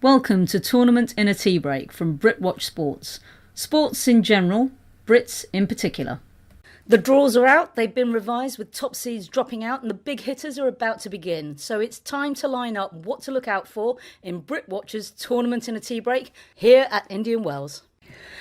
Welcome to Tournament in a Tea Break from BritWatch Sports. Sports in general, Brits in particular. The draws are out, they've been revised with top seeds dropping out and the big hitters are about to begin. So it's time to line up what to look out for in BritWatch's Tournament in a Tea Break here at Indian Wells.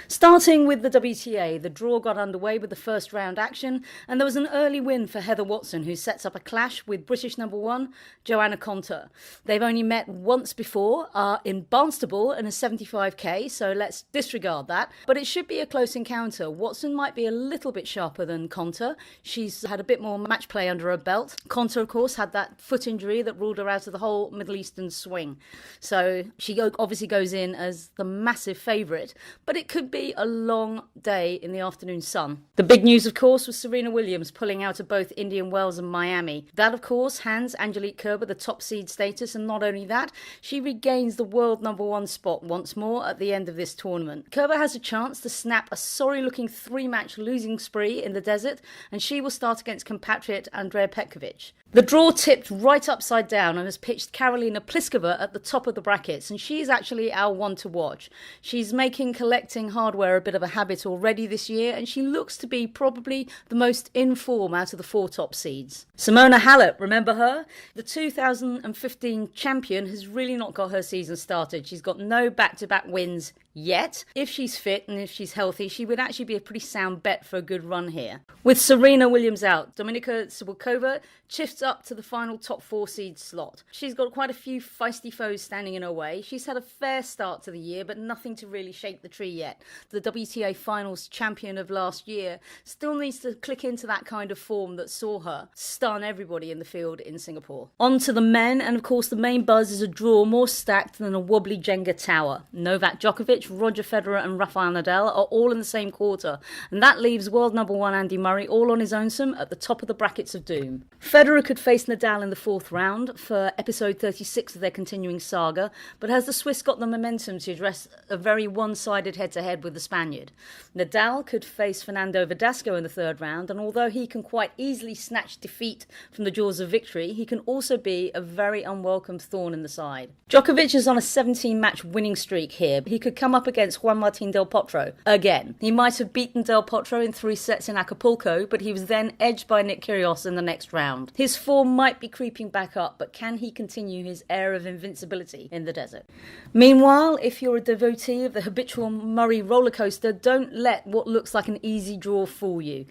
Starting with the WTA, the draw got underway with the first round action and there was an early win for Heather Watson, who sets up a clash with British number one Joanna Konta. They've only met once before in Barnstable in a 75k, so let's disregard that. But it should be a close encounter. Watson might be a little bit sharper than Konta. She's had a bit more match play under her belt. Konta, of course, had that foot injury that ruled her out of the whole Middle Eastern swing. So she obviously goes in as the massive favourite, but it could be a long day in the afternoon sun. The big news, of course, was Serena Williams pulling out of both Indian Wells and Miami. That, of course, hands Angelique Kerber the top seed status, and not only that, she regains the world number one spot once more at the end of this tournament. Kerber has a chance to snap a sorry-looking three-match losing spree in the desert, and she will start against compatriot Andrea Petkovic. The draw tipped right upside down and has pitched Karolina Pliskova at the top of the brackets, and she's actually our one to watch. She's making collecting hardware a bit of a habit already this year, and she looks to be probably the most in form out of the four top seeds. Simona Halep, remember her? The 2015 champion has really not got her season started. She's got no back-to-back wins yet. If she's fit and if she's healthy, she would actually be a pretty sound bet for a good run here. With Serena Williams out, Dominika Cibulkova shifts up to the final top four seed slot. She's got quite a few feisty foes standing in her way. She's had a fair start to the year, but nothing to really shake the tree yet. The WTA finals champion of last year still needs to click into that kind of form that saw her stun everybody in the field in Singapore. On to the men, and of course the main buzz is a draw more stacked than a wobbly Jenga tower. Novak Djokovic, Roger Federer and Rafael Nadal are all in the same quarter, and that leaves world number one Andy Murray all on his own at the top of the brackets of doom. Federer could face Nadal in the fourth round for episode 36 of their continuing saga, but has the Swiss got the momentum to address a very one-sided head-to-head with the Spaniard? Nadal could face Fernando Verdasco in the third round, and although he can quite easily snatch defeat from the jaws of victory, he can also be a very unwelcome thorn in the side. Djokovic is on a 17-match winning streak here. He could come up against Juan Martín Del Potro again. He might have beaten Del Potro in 3 sets in Acapulco, but he was then edged by Nick Kyrgios in the next round. His form might be creeping back up, but can he continue his air of invincibility in the desert? Meanwhile, if you're a devotee of the habitual Murray rollercoaster, don't let what looks like an easy draw fool you.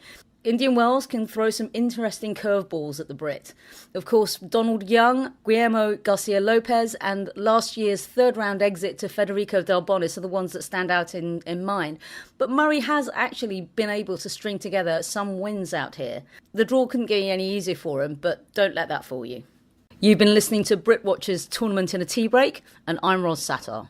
Indian Wells can throw some interesting curveballs at the Brit. Of course, Donald Young, Guillermo Garcia Lopez and last year's third round exit to Federico Del Bonis are the ones that stand out in mind. But Murray has actually been able to string together some wins out here. The draw couldn't get any easier for him, but don't let that fool you. You've been listening to BritWatch's Tournament in a Tea Break, and I'm Ros Sattar.